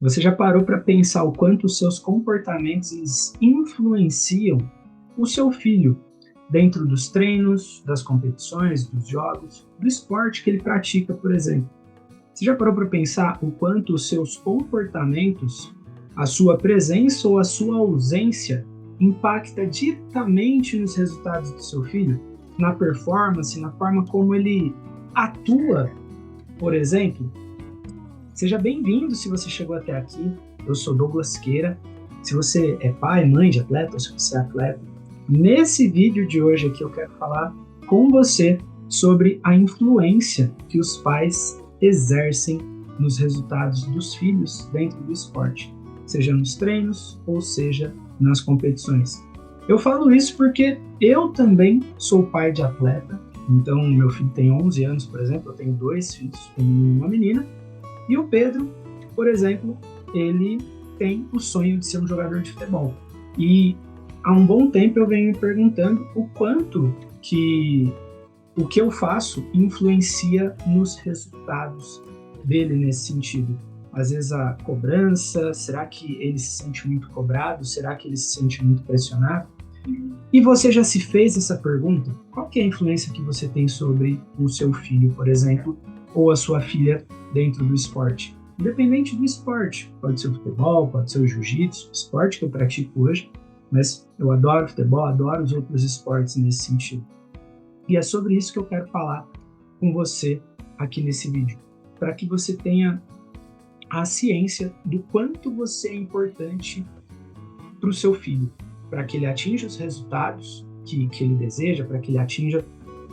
Você já parou para pensar o quanto os seus comportamentos eles influenciam o seu filho dentro dos treinos, das competições, dos jogos, do esporte que ele pratica, por exemplo? Você já parou para pensar o quanto os seus comportamentos, a sua presença ou a sua ausência impacta diretamente nos resultados do seu filho? Na performance, na forma como ele atua, por exemplo? Seja bem-vindo se você chegou até aqui. Eu sou Douglas Queira. Se você é pai, mãe de atleta, ou se você é atleta, nesse vídeo de hoje aqui eu quero falar com você sobre a influência que os pais exercem nos resultados dos filhos dentro do esporte, seja nos treinos ou seja nas competições. Eu falo isso porque eu também sou pai de atleta. Então, meu filho tem 11 anos, por exemplo, eu tenho 2 filhos, uma menina. E o Pedro, por exemplo, ele tem o sonho de ser um jogador de futebol. E há um bom tempo eu venho me perguntando o quanto que o que eu faço influencia nos resultados dele nesse sentido. Às vezes a cobrança, será que ele se sente muito cobrado? Será que ele se sente muito pressionado? E você já se fez essa pergunta? Qual que é a influência que você tem sobre o seu filho, por exemplo, ou a sua filha dentro do esporte? Independente do esporte, pode ser o futebol, pode ser o jiu-jitsu, esporte que eu pratico hoje, mas eu adoro futebol, adoro os outros esportes nesse sentido. E é sobre isso que eu quero falar com você aqui nesse vídeo, para que você tenha a ciência do quanto você é importante para o seu filho, para que ele atinja os resultados que ele deseja, para que ele atinja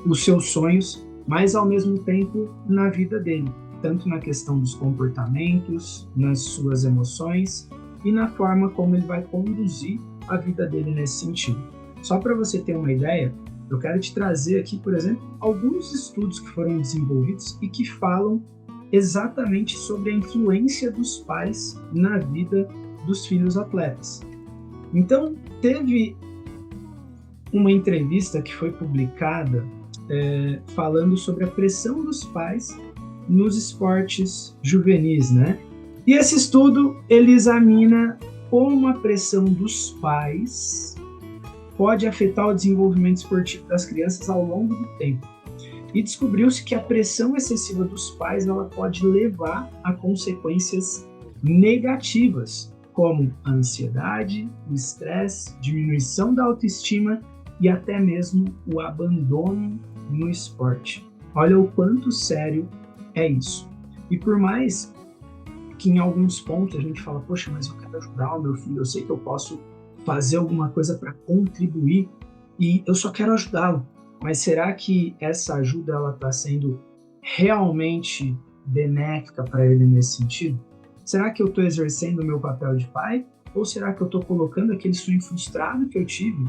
os seus sonhos, mas ao mesmo tempo na vida dele, tanto na questão dos comportamentos, nas suas emoções e na forma como ele vai conduzir a vida dele nesse sentido. Só para você ter uma ideia, eu quero te trazer aqui, por exemplo, alguns estudos que foram desenvolvidos e que falam exatamente sobre a influência dos pais na vida dos filhos atletas. Então, teve uma entrevista que foi publicada falando sobre a pressão dos pais nos esportes juvenis, né? E esse estudo, ele examina como a pressão dos pais pode afetar o desenvolvimento esportivo das crianças ao longo do tempo. E descobriu-se que a pressão excessiva dos pais ela pode levar a consequências negativas, como a ansiedade, o estresse, diminuição da autoestima e até mesmo o abandono no esporte. Olha o quanto sério é isso. E por mais que em alguns pontos a gente fala, poxa, mas eu quero ajudar o meu filho, eu sei que eu posso fazer alguma coisa para contribuir e eu só quero ajudá-lo. Mas será que essa ajuda ela está sendo realmente benéfica para ele nesse sentido? Será que eu estou exercendo o meu papel de pai? Ou será que eu estou colocando aquele sonho frustrado que eu tive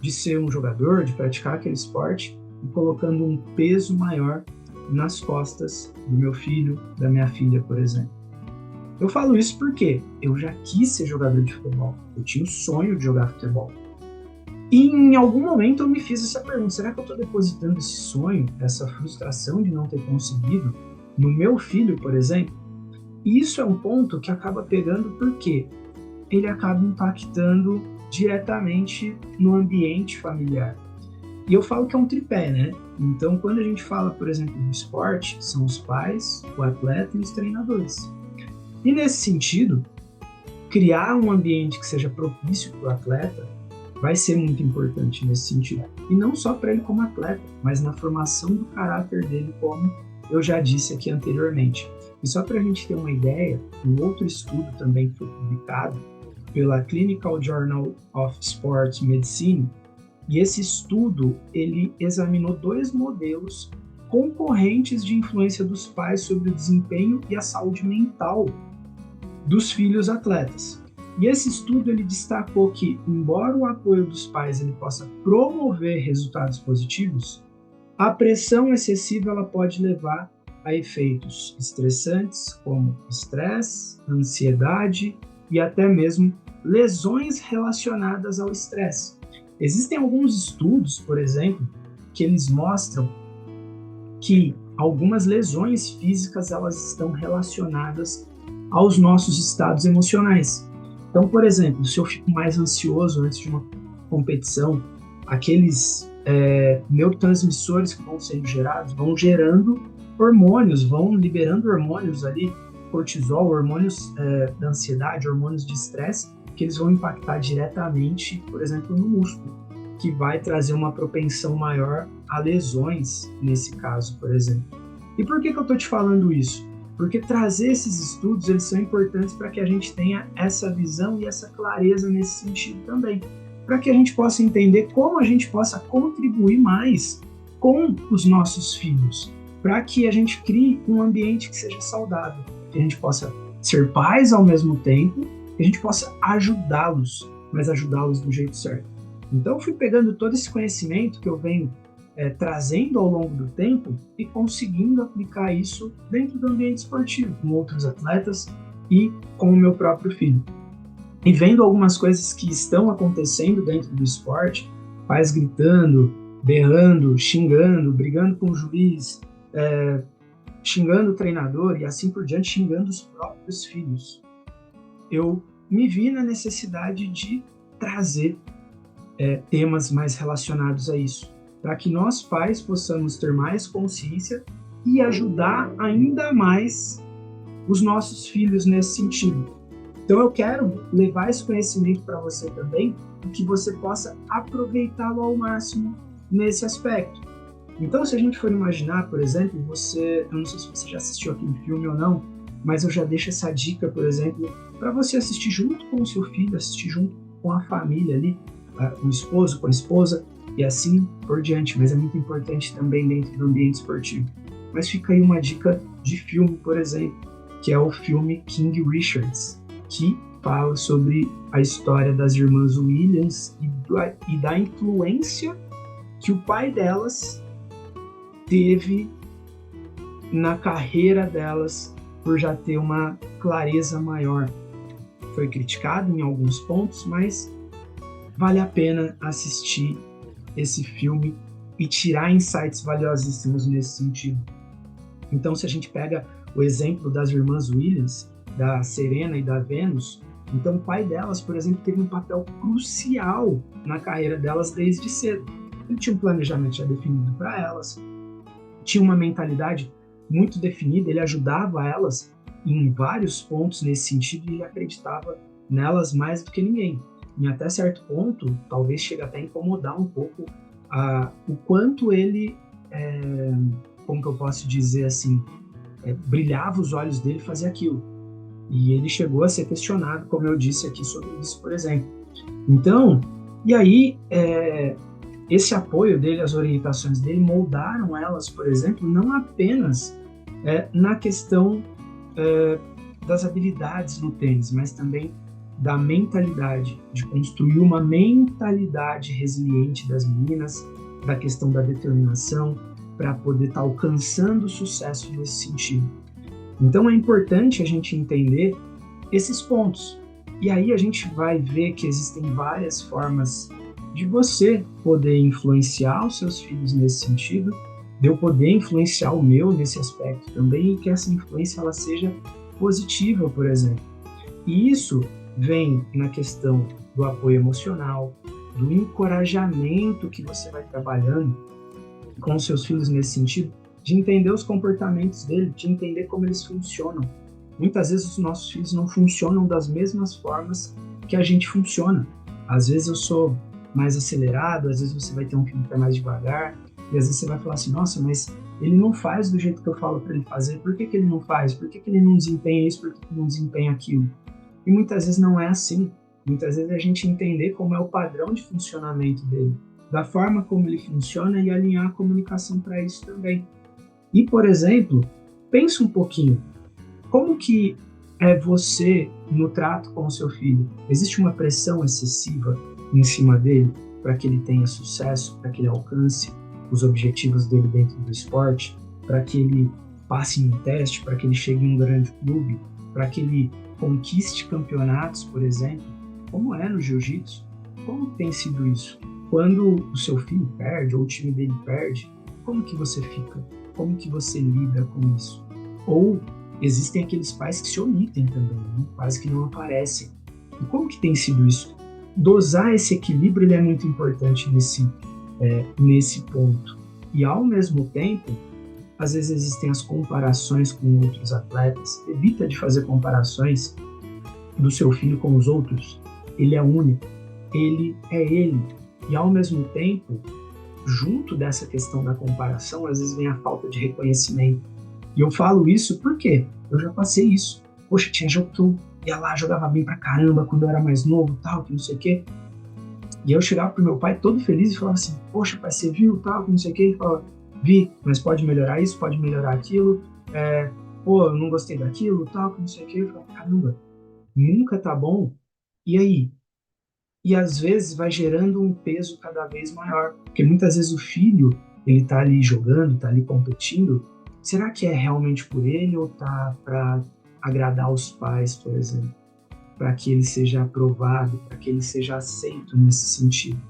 de ser um jogador, de praticar aquele esporte, e colocando um peso maior nas costas do meu filho, da minha filha, por exemplo? Eu falo isso porque eu já quis ser jogador de futebol. Eu tinha o sonho de jogar futebol. E em algum momento eu me fiz essa pergunta, será que eu estou depositando esse sonho, essa frustração de não ter conseguido no meu filho, por exemplo? E isso é um ponto que acaba pegando porque ele acaba impactando diretamente no ambiente familiar. E eu falo que é um tripé, né? Então, quando a gente fala, por exemplo, do esporte, são os pais, o atleta e os treinadores. E nesse sentido, criar um ambiente que seja propício para o atleta vai ser muito importante nesse sentido. E não só para ele como atleta, mas na formação do caráter dele, como eu já disse aqui anteriormente. E só para a gente ter uma ideia, um outro estudo também foi publicado pela Clinical Journal of Sports Medicine, e esse estudo ele examinou 2 modelos concorrentes de influência dos pais sobre o desempenho e a saúde mental dos filhos atletas. E esse estudo ele destacou que, embora o apoio dos pais ele possa promover resultados positivos, a pressão excessiva ela pode levar a efeitos estressantes como estresse, ansiedade e até mesmo lesões relacionadas ao estresse. Existem alguns estudos, por exemplo, que eles mostram que algumas lesões físicas elas estão relacionadas aos nossos estados emocionais. Então, por exemplo, se eu fico mais ansioso antes de uma competição, aqueles neurotransmissores que vão sendo gerados vão gerando hormônios, vão liberando hormônios ali, cortisol, hormônios da ansiedade, hormônios de estresse, que eles vão impactar diretamente, por exemplo, no músculo, que vai trazer uma propensão maior a lesões, nesse caso, por exemplo. E por que eu estou te falando isso? Porque trazer esses estudos, eles são importantes para que a gente tenha essa visão e essa clareza nesse sentido também, para que a gente possa entender como a gente possa contribuir mais com os nossos filhos, para que a gente crie um ambiente que seja saudável, que a gente possa ser pais ao mesmo tempo, que a gente possa ajudá-los, mas ajudá-los do jeito certo. Então eu fui pegando todo esse conhecimento que eu venho trazendo ao longo do tempo e conseguindo aplicar isso dentro do ambiente esportivo, com outros atletas e com o meu próprio filho. E vendo algumas coisas que estão acontecendo dentro do esporte, pais gritando, berrando, xingando, brigando com o juiz, xingando o treinador e assim por diante, xingando os próprios filhos. Eu me vi na necessidade de trazer temas mais relacionados a isso, para que nós pais possamos ter mais consciência e ajudar ainda mais os nossos filhos nesse sentido. Então eu quero levar esse conhecimento para você também e que você possa aproveitá-lo ao máximo nesse aspecto. Então, se a gente for imaginar, por exemplo, eu não sei se você já assistiu aquele filme ou não, mas eu já deixo essa dica, por exemplo, para você assistir junto com o seu filho, assistir junto com a família ali, o esposo com a esposa e assim por diante. Mas é muito importante também dentro do ambiente esportivo. Mas fica aí uma dica de filme, por exemplo, que é o filme King Richards, que fala sobre a história das irmãs Williams e da influência que o pai delas teve na carreira delas por já ter uma clareza maior. Foi criticado em alguns pontos, mas vale a pena assistir esse filme e tirar insights valiosíssimos nesse sentido. Então, se a gente pega o exemplo das irmãs Williams, da Serena e da Venus, então o pai delas, por exemplo, teve um papel crucial na carreira delas desde cedo. Ele tinha um planejamento já definido para elas, tinha uma mentalidade muito definida, ele ajudava elas em vários pontos nesse sentido e ele acreditava nelas mais do que ninguém. Em até certo ponto, talvez chegue até a incomodar um pouco o quanto ele, como que eu posso dizer assim, brilhava os olhos dele fazer aquilo. E ele chegou a ser questionado, como eu disse aqui, sobre isso, por exemplo. Então, e aí, esse apoio dele, as orientações dele, moldaram elas, por exemplo, não apenas na questão das habilidades no tênis, mas também da mentalidade, de construir uma mentalidade resiliente das meninas, da questão da determinação, para poder estar alcançando sucesso nesse sentido. Então é importante a gente entender esses pontos. E aí a gente vai ver que existem várias formas de você poder influenciar os seus filhos nesse sentido, de eu poder influenciar o meu nesse aspecto também, e que essa influência ela seja positiva, por exemplo. E isso vem na questão do apoio emocional, do encorajamento que você vai trabalhando com os seus filhos nesse sentido, de entender os comportamentos dele, de entender como eles funcionam. Muitas vezes os nossos filhos não funcionam das mesmas formas que a gente funciona. Às vezes eu sou mais acelerado, às vezes você vai ter um filho que é mais devagar, e às vezes você vai falar assim, nossa, mas ele não faz do jeito que eu falo para ele fazer, por que ele não faz? Por que ele não desempenha isso? Por que ele não desempenha aquilo? E muitas vezes não é assim. Muitas vezes é a gente entender como é o padrão de funcionamento dele, da forma como ele funciona e alinhar a comunicação para isso também. E, por exemplo, pensa um pouquinho, como que é você no trato com o seu filho? Existe uma pressão excessiva em cima dele para que ele tenha sucesso, para que ele alcance os objetivos dele dentro do esporte, para que ele passe em um teste, para que ele chegue em um grande clube, para que ele conquiste campeonatos, por exemplo, como é no jiu-jitsu? Como tem sido isso? Quando o seu filho perde ou o time dele perde, como que você fica? Como que você lida com isso? Ou Existem aqueles pais que se omitem também, né? Quase que não aparecem. E como que tem sido isso? Dosar esse equilíbrio ele é muito importante nesse ponto. E ao mesmo tempo, às vezes existem as comparações com outros atletas. Evita de fazer comparações do seu filho com os outros. Ele é único, ele é ele. E ao mesmo tempo, junto dessa questão da comparação, às vezes vem a falta de reconhecimento. E eu falo isso porque eu já passei isso. Poxa, tinha jogo que eu ia lá, jogava bem pra caramba quando eu era mais novo, tal, que não sei o quê. E eu chegava pro meu pai todo feliz e falava assim, poxa, pai, você viu, tal, que não sei o quê? Ele falava, vi, mas pode melhorar isso, pode melhorar aquilo. Pô, eu não gostei daquilo, tal, que não sei o quê. Eu falava, caramba, nunca tá bom. E aí? E às vezes vai gerando um peso cada vez maior. Porque muitas vezes o filho, ele tá ali jogando, tá ali competindo. Será que é realmente por ele ou tá para agradar os pais, por exemplo? Para que ele seja aprovado, para que ele seja aceito nesse sentido.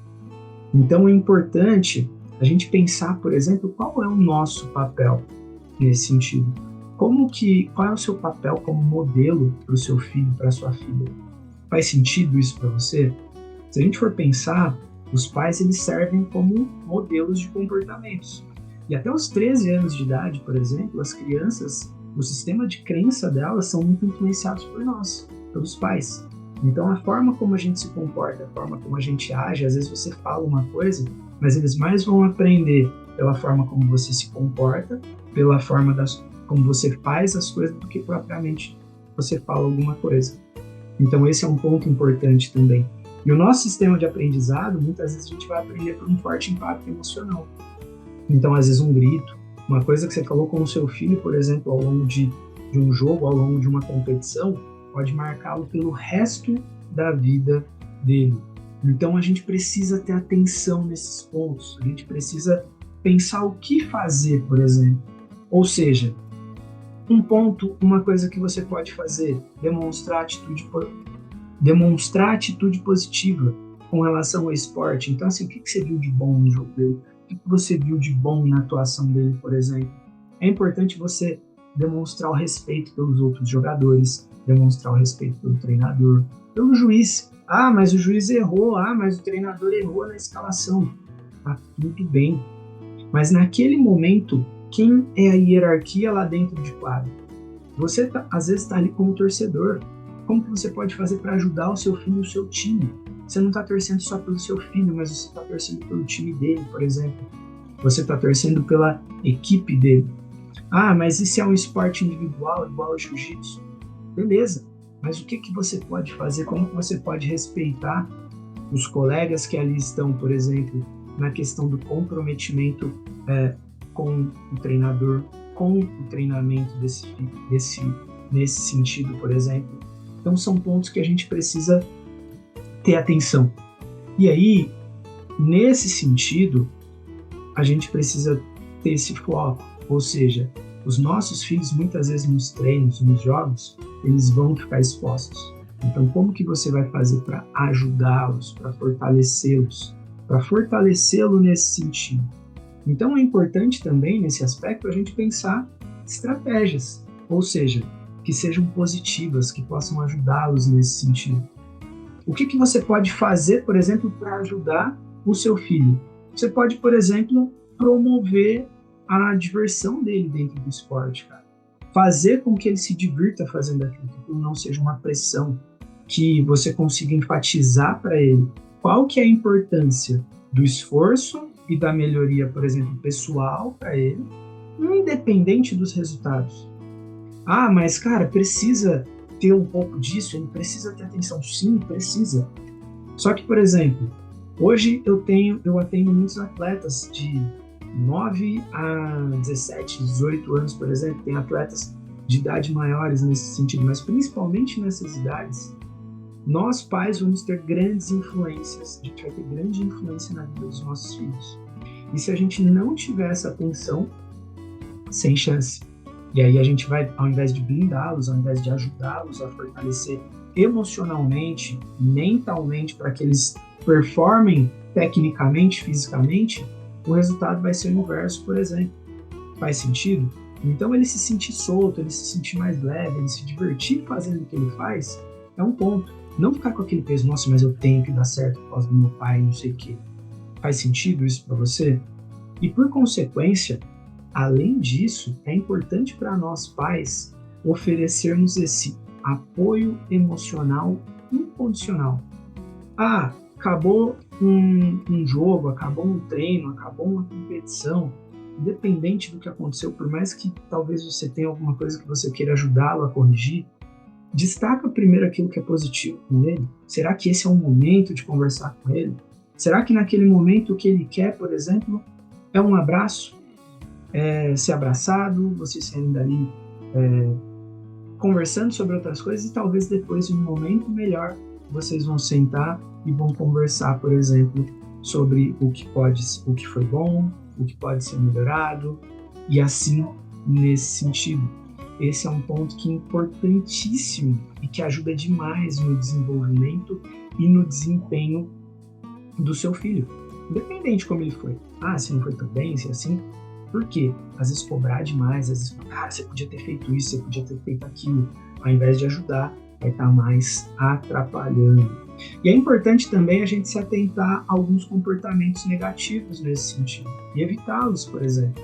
Então é importante a gente pensar, por exemplo, qual é o nosso papel nesse sentido. Qual é o seu papel como modelo para o seu filho, para a sua filha? Faz sentido isso para você? Se a gente for pensar, os pais eles servem como modelos de comportamentos. E até os 13 anos de idade, por exemplo, as crianças, o sistema de crença delas são muito influenciados por nós, pelos pais. Então, a forma como a gente se comporta, a forma como a gente age, às vezes você fala uma coisa, mas eles mais vão aprender pela forma como você se comporta, pela forma como você faz as coisas, do que propriamente você fala alguma coisa. Então, esse é um ponto importante também. E o nosso sistema de aprendizado, muitas vezes a gente vai aprender por um forte impacto emocional. Então, às vezes, um grito, uma coisa que você falou com o seu filho, por exemplo, ao longo de um jogo, ao longo de uma competição, pode marcá-lo pelo resto da vida dele. Então, a gente precisa ter atenção nesses pontos. A gente precisa pensar o que fazer, por exemplo. Ou seja, uma coisa que você pode fazer, demonstrar atitude positiva com relação ao esporte. Então, assim, o que você viu de bom no jogo dele? O que você viu de bom na atuação dele, por exemplo? É importante você demonstrar o respeito pelos outros jogadores, demonstrar o respeito pelo treinador, pelo juiz. Ah, mas o juiz errou. Ah, mas o treinador errou na escalação. Tá tudo bem. Mas naquele momento, quem é a hierarquia lá dentro de quadro? Você, às vezes, está ali como torcedor. Como que você pode fazer para ajudar o seu filho e o seu time? Você não está torcendo só pelo seu filho, mas você está torcendo pelo time dele, por exemplo. Você está torcendo pela equipe dele. Ah, mas e se é um esporte individual, igual ao jiu-jitsu? Beleza, mas o que você pode fazer? Como que você pode respeitar os colegas que ali estão, por exemplo, na questão do comprometimento com o treinador, com o treinamento nesse sentido, por exemplo? Então, são pontos que a gente precisa ter atenção. E aí, nesse sentido, a gente precisa ter esse foco. Ou seja, os nossos filhos, muitas vezes nos treinos, nos jogos, eles vão ficar expostos. Então, como que você vai fazer para ajudá-los, para fortalecê-los? Para fortalecê-lo nesse sentido. Então, é importante também, nesse aspecto, a gente pensar estratégias. Ou seja, que sejam positivas, que possam ajudá-los nesse sentido. O que você pode fazer, por exemplo, para ajudar o seu filho? Você pode, por exemplo, promover a diversão dele dentro do esporte, cara. Fazer com que ele se divirta fazendo aquilo, que aquilo não seja uma pressão, que você consiga enfatizar para ele qual que é a importância do esforço e da melhoria, por exemplo, pessoal para ele, independente dos resultados. Ah, mas, cara, precisa ter um pouco disso, ele precisa ter atenção. Sim, precisa. Só que, por exemplo, hoje eu atendo muitos atletas de 9 a 17, 18 anos, por exemplo. Tem atletas de idade maiores nesse sentido, mas principalmente nessas idades, nós pais vamos ter grandes influências. A gente vai ter grande influência na vida dos nossos filhos. E se a gente não tiver essa atenção, sem chance. E aí a gente vai, ao invés de blindá-los, ao invés de ajudá-los a fortalecer emocionalmente, mentalmente, para que eles performem tecnicamente, fisicamente, o resultado vai ser o inverso, por exemplo. Faz sentido? Então ele se sentir solto, ele se sentir mais leve, ele se divertir fazendo o que ele faz, é um ponto. Não ficar com aquele peso, nossa, mas eu tenho que dar certo por causa do meu pai, não sei o quê. Faz sentido isso para você? E por consequência, além disso, é importante para nós pais oferecermos esse apoio emocional incondicional. Ah, acabou um jogo, acabou um treino, acabou uma competição, independente do que aconteceu, por mais que talvez você tenha alguma coisa que você queira ajudá-lo a corrigir, destaca primeiro aquilo que é positivo com ele. Será que esse é o momento de conversar com ele? Será que naquele momento o que ele quer, por exemplo, é um abraço? É ser abraçado, vocês saindo dali conversando sobre outras coisas e talvez depois, em um momento melhor, vocês vão sentar e vão conversar, por exemplo, sobre o que foi bom, o que pode ser melhorado, e assim, nesse sentido. Esse é um ponto que é importantíssimo e que ajuda demais no desenvolvimento e no desempenho do seu filho, independente de como ele foi. Ah, se não foi tão bem, se é assim. Por quê? Às vezes cobrar demais, às vezes falar, você podia ter feito isso, você podia ter feito aquilo, ao invés de ajudar, vai estar mais atrapalhando. E é importante também a gente se atentar a alguns comportamentos negativos nesse sentido e evitá-los, por exemplo.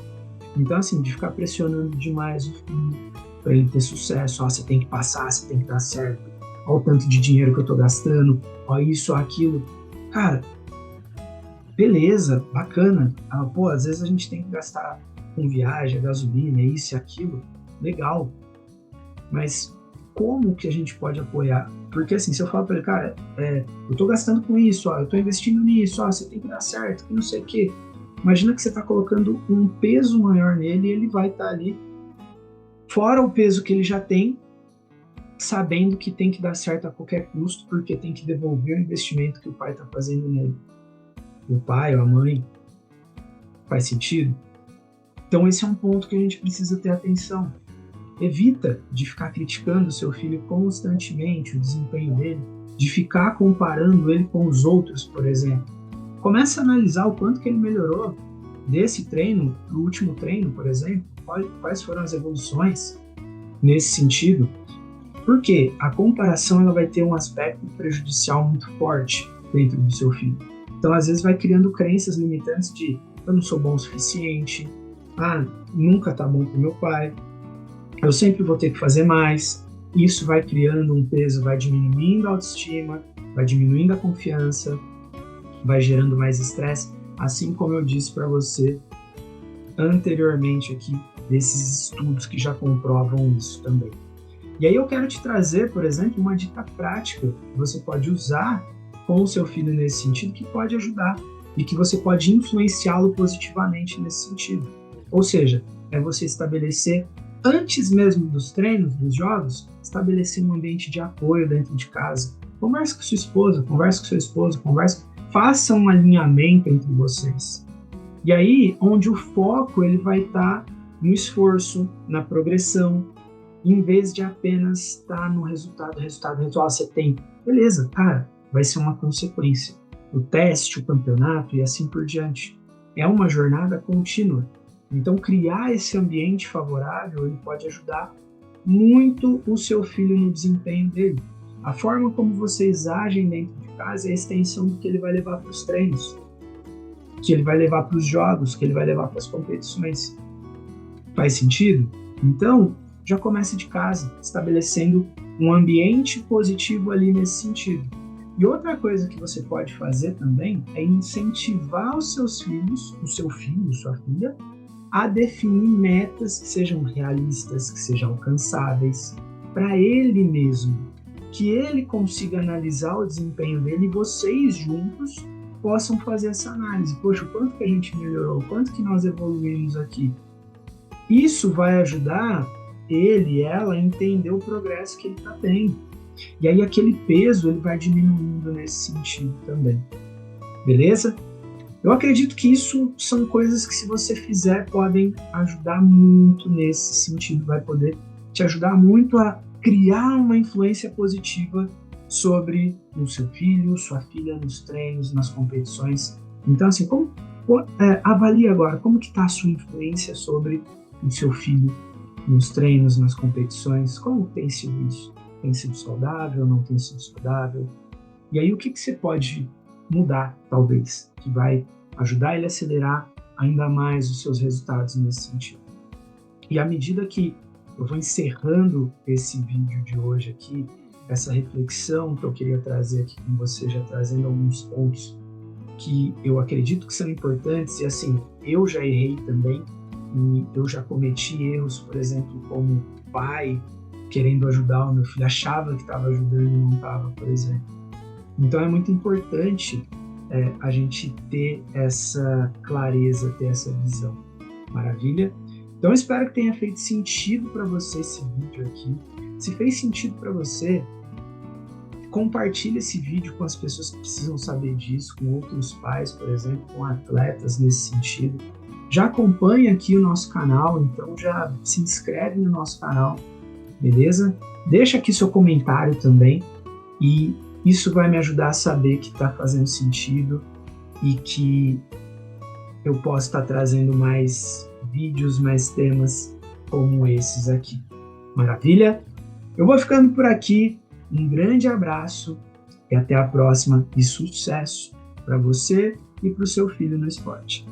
Então, assim, de ficar pressionando demais o filho para ele ter sucesso, ó, você tem que passar, você tem que dar certo, ó o tanto de dinheiro que eu tô gastando, ó isso, ó aquilo. Cara, beleza, bacana. Pô, às vezes a gente tem que gastar com viagem, gasolina, isso e aquilo. Legal. Mas como que a gente pode apoiar? Porque assim, se eu falo para ele, cara, eu tô gastando com isso, ó, eu tô investindo nisso, ó, você tem que dar certo, que não sei o quê. Imagina que você tá colocando um peso maior nele e ele vai estar ali, fora o peso que ele já tem, sabendo que tem que dar certo a qualquer custo, porque tem que devolver o investimento que o pai tá fazendo nele. O pai ou a mãe. Faz sentido? Então esse é um ponto que a gente precisa ter atenção. Evita de ficar criticando o seu filho constantemente, o desempenho dele, de ficar comparando ele com os outros, por exemplo. Começa a analisar o quanto que ele melhorou desse treino para o último treino, por exemplo. Quais foram as evoluções nesse sentido? Porque a comparação ela vai ter um aspecto prejudicial muito forte dentro do seu filho. Então, às vezes, vai criando crenças limitantes de eu não sou bom o suficiente, nunca tá bom pro meu pai, eu sempre vou ter que fazer mais. Isso vai criando um peso, vai diminuindo a autoestima, vai diminuindo a confiança, vai gerando mais estresse, assim como eu disse para você anteriormente aqui, desses estudos que já comprovam isso também. E aí eu quero te trazer, por exemplo, uma dica prática que você pode usar com o seu filho nesse sentido, que pode ajudar e que você pode influenciá-lo positivamente nesse sentido. Ou seja, é você estabelecer, antes mesmo dos treinos, dos jogos, estabelecer um ambiente de apoio dentro de casa. Converse com sua esposa, converse com seu esposo, faça um alinhamento entre vocês. E aí, onde o foco ele vai estar no esforço, na progressão, em vez de apenas estar no resultado. Você tem, beleza, cara, vai ser uma consequência. O teste, o campeonato e assim por diante. É uma jornada contínua. Então, criar esse ambiente favorável, ele pode ajudar muito o seu filho no desempenho dele. A forma como vocês agem dentro de casa é a extensão do que ele vai levar para os treinos, que ele vai levar para os jogos, que ele vai levar para as competições. Faz sentido? Então, já comece de casa, estabelecendo um ambiente positivo ali nesse sentido. E outra coisa que você pode fazer também é incentivar os seus filhos, o seu filho, sua filha, a definir metas que sejam realistas, que sejam alcançáveis para ele mesmo, que ele consiga analisar o desempenho dele e vocês juntos possam fazer essa análise. Poxa, o quanto que a gente melhorou, o quanto que nós evoluímos aqui. Isso vai ajudar ele e ela a entender o progresso que ele está tendo. E aí aquele peso ele vai diminuindo nesse sentido também. Beleza? Eu acredito que isso são coisas que, se você fizer, podem ajudar muito nesse sentido. Vai poder te ajudar muito a criar uma influência positiva sobre o seu filho, sua filha, nos treinos, nas competições. Então, assim, avalie agora como que está a sua influência sobre o seu filho nos treinos, nas competições? Como tem sido isso? Tem sido saudável, não tem sido saudável? E aí o que você pode mudar, talvez, que vai ajudar ele a acelerar ainda mais os seus resultados nesse sentido? E à medida que eu vou encerrando esse vídeo de hoje aqui, essa reflexão que eu queria trazer aqui com você, já trazendo alguns pontos que eu acredito que são importantes, e assim, eu já errei também, e eu já cometi erros, por exemplo, como pai, querendo ajudar o meu filho, achava que estava ajudando e não estava, por exemplo. Então é muito importante a gente ter essa clareza, ter essa visão. Maravilha? Então eu espero que tenha feito sentido para você esse vídeo aqui. Se fez sentido para você, compartilhe esse vídeo com as pessoas que precisam saber disso, com outros pais, por exemplo, com atletas nesse sentido. Já acompanha aqui o nosso canal, então já se inscreve no nosso canal, beleza? Deixa aqui seu comentário também, e isso vai me ajudar a saber que está fazendo sentido e que eu posso estar trazendo mais vídeos, mais temas como esses aqui. Maravilha? Eu vou ficando por aqui. Um grande abraço e até a próxima, e sucesso para você e para o seu filho no esporte.